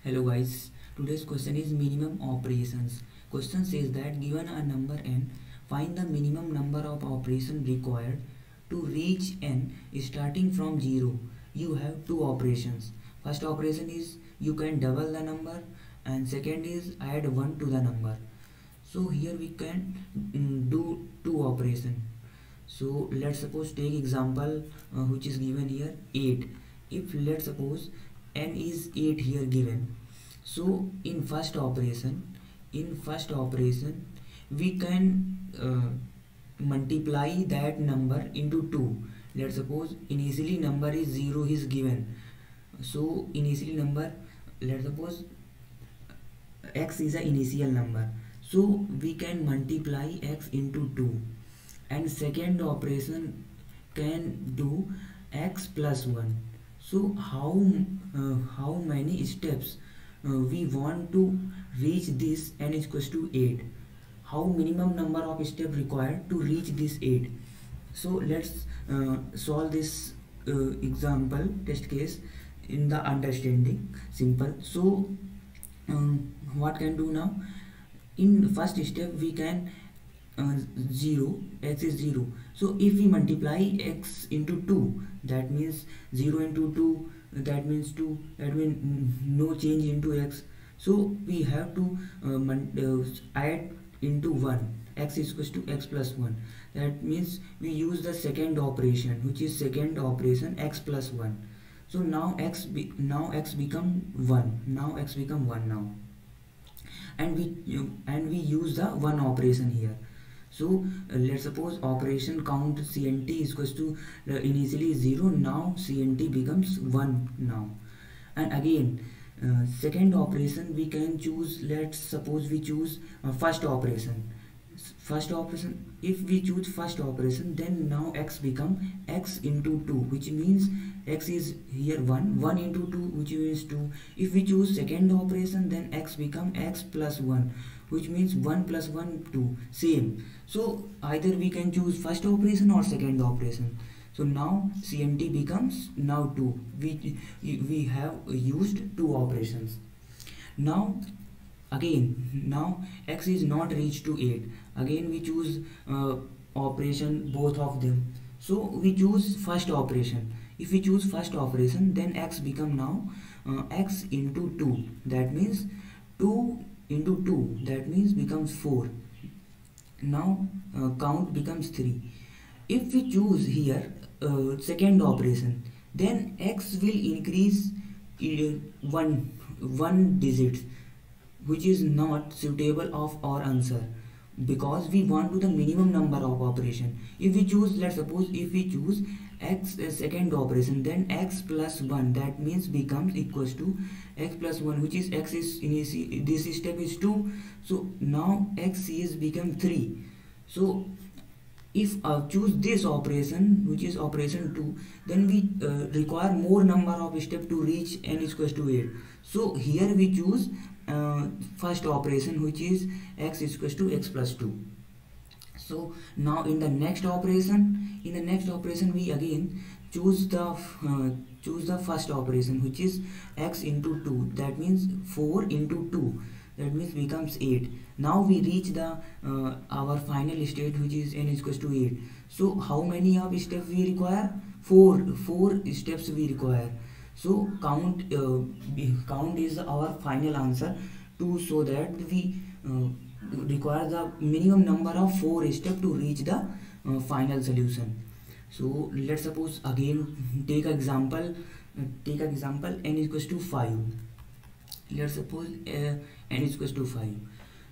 Hello guys, today's question is minimum operations. Question says that given a number n, find the minimum number of operations required to reach n starting from 0. You have two operations. First operation is you can double the number and second is add 1 to the number. So here we can do two operations. So let's suppose take example which is given here 8. If let's suppose n is 8 here given, so in first operation we can multiply that number into 2. Let's suppose initially number is 0 is given, so initially number, let's suppose x is the initial number, so we can multiply x into 2, and second operation can do x plus 1. So how many steps we want to reach this n is equals to 8? How minimum number of steps required to reach this 8? So let's solve this example test case in the understanding simple. So what can do now? In first step we can 0, x is 0, so if we multiply x into 2, that means 0 into 2, that means 2, that means no change into x, so we have to add into 1, x is equals to x plus 1. That means we use the second operation, which is second operation x plus 1. So now x become 1, now x become 1 now, and we use the 1 operation here. So let's suppose operation count cnt is equals to initially 0, now cnt becomes 1 now. And again second operation we can choose, let's suppose we choose first operation. If we choose first operation, then now x become x into 2, which means x is here 1 into 2, which means 2. If we choose second operation, then x become x plus 1, which means 1 plus 1 2, same. So either we can choose first operation or second operation. So now cnt becomes now 2. We have used two operations. Now x is not reached to 8. Again we choose operation both of them. So we choose first operation. If we choose first operation, then x become now x into 2. That means 2 into 2, that means becomes 4. Now count becomes 3. If we choose here second operation, then x will increase one digit, which is not suitable of our answer, because we want to the minimum number of operation. If we choose, let's suppose if we choose x second operation, then x plus 1, that means becomes equals to x plus 1, which is x is initially this step is 2, so now x is become 3. So if choose this operation, which is operation 2, then we require more number of steps to reach n is equals to 8. So here we choose first operation, which is x is equals to x plus 2. So now in the next operation we again choose the first operation, which is x into 2, that means 4 into 2, that means becomes 8. Now we reach the our final state, which is n is equals to 8. So how many of steps we require? 4 steps we require. So count is our final answer, to so that we require the minimum number of 4 steps to reach the final solution. So let's suppose again take example n is equals to 5. Let's suppose n is equals to 5.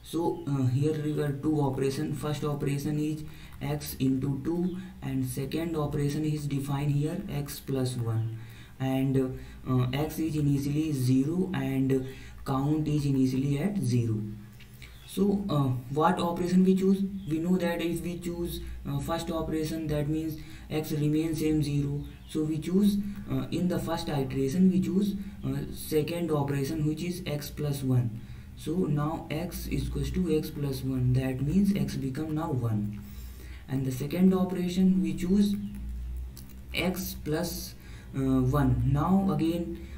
So here we got two operations. First operation is x into 2, and second operation is defined here x plus 1, and x is initially 0 and count is initially at 0. So what operation we choose? We know that if we choose first operation, that means x remains same 0. So we choose in the first iteration we choose second operation, which is x plus 1. So now x is equals to x plus 1, that means x become now 1. And the second operation we choose x plus 1. Now again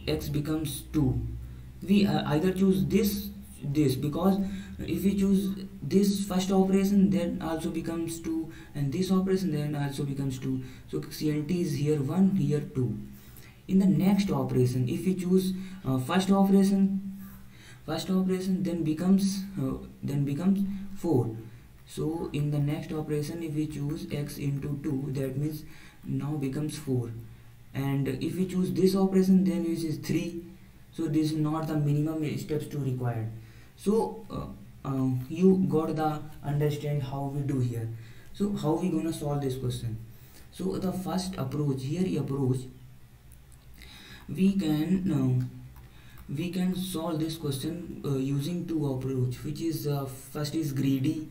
x becomes 2. we either choose this, because if we choose this first operation, then also becomes 2, and this operation then also becomes 2. So CNT is here 1, here 2. In the next operation, if we choose first operation then becomes 4. So in the next operation, if we choose x into 2, that means now becomes 4. And if we choose this operation, then which is 3. So this is not the minimum steps to required. So you got the understand how we do here. So how we gonna solve this question? So the first approach we can solve this question using two approach, which is first is greedy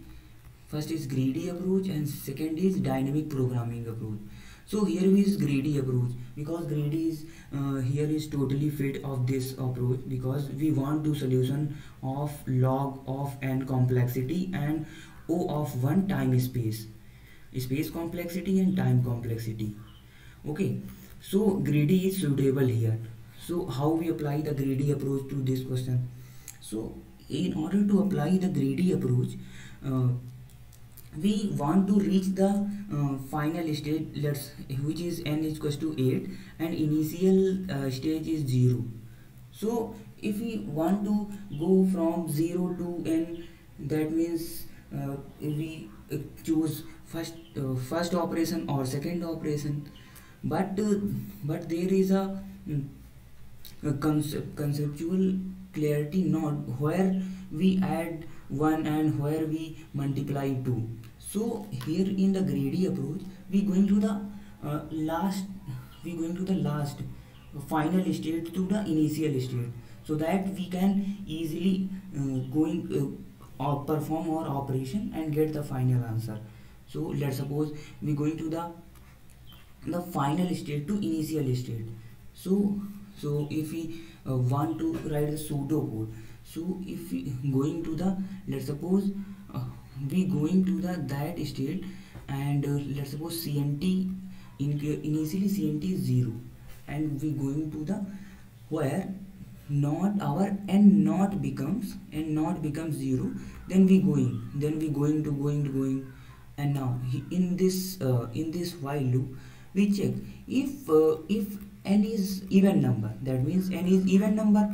approach, and second is dynamic programming approach. So here is greedy approach, because greedy is here is totally fit of this approach, because we want to solution of log of n complexity and O of 1 time space complexity and time complexity. Okay, so greedy is suitable here. So how we apply the greedy approach to this question? So in order to apply the greedy approach, we want to reach the final state, which is n is equals to 8 and initial stage is 0. So if we want to go from 0 to n, that means we choose first operation or second operation, but there is a conceptual clarity node where we add 1 and where we multiply 2. So here in the greedy approach, we going to the last final state to the initial state, so that we can easily perform our operation and get the final answer. So let's suppose we going to the final state to initial state. So if we want to write the pseudo code, so if we going to the, let's suppose we going to the that state, and let's suppose CNT initially CNT is 0, and we going to the where not our n not becomes 0, then we going to, and now in this while loop we check if n is even number, that means n is even number.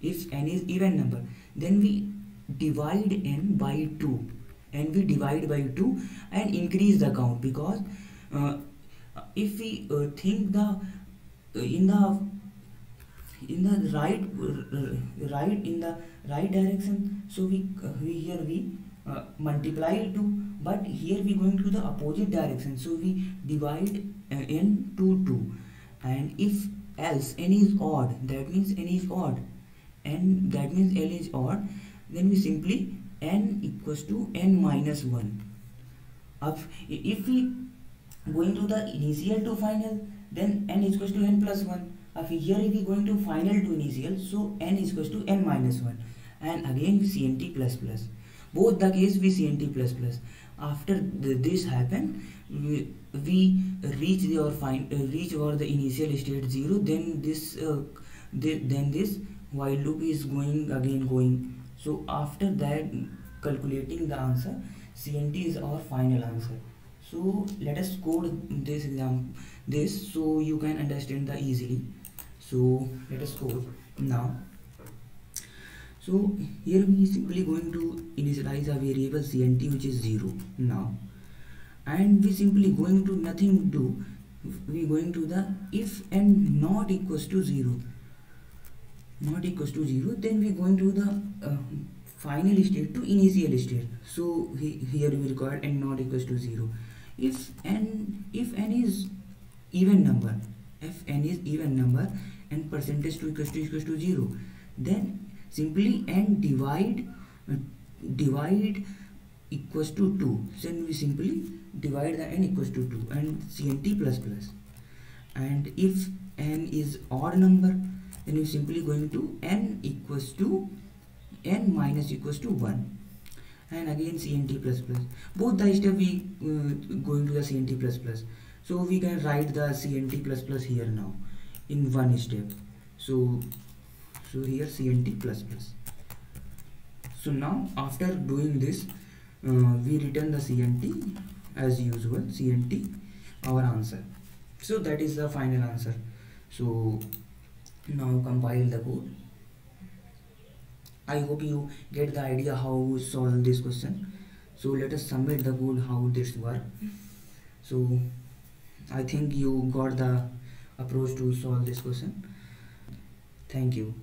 If n is even number, then we divide n by 2, and we divide by 2 and increase the count, because if we think the in the right direction, so we here we multiply 2, but here we going to the opposite direction, so we divide n to 2. And if else n is odd, that means n is odd, and that means L is odd, then we simply n equals to n minus 1. If we going to the initial to final, then n is equals to n plus 1. Here if we going to final to initial, so n is equals to n minus 1, and again CNT plus plus. Both the case we CNT plus plus. After this happen, we reach over the initial state 0, then this while loop is going. So after that, calculating the answer, CNT is our final answer. So let us code this so you can understand the easily. So let us code now. So here we simply going to initialize a variable CNT, which is 0 now, and we simply going to nothing do, we going to the if n not equals to 0, then we going to the final state to initial state. So here we require n not equals to 0. If n is even number, and percentage to equals to 0, then simply n divide equals to 2. Then we simply divide the n equals to 2 and CNT plus plus. And if n is odd number, then we simply going to n equals to n minus equals to 1, and again CNT plus plus. Both the step we going to the CNT plus plus. So we can write the CNT plus plus here now in one step. So So here CNT plus plus. So now after doing this, we return the CNT as usual, CNT our answer. So that is the final answer. So now compile the code. I hope you get the idea how to solve this question. So let us submit the code how this work. So I think you got the approach to solve this question. Thank you.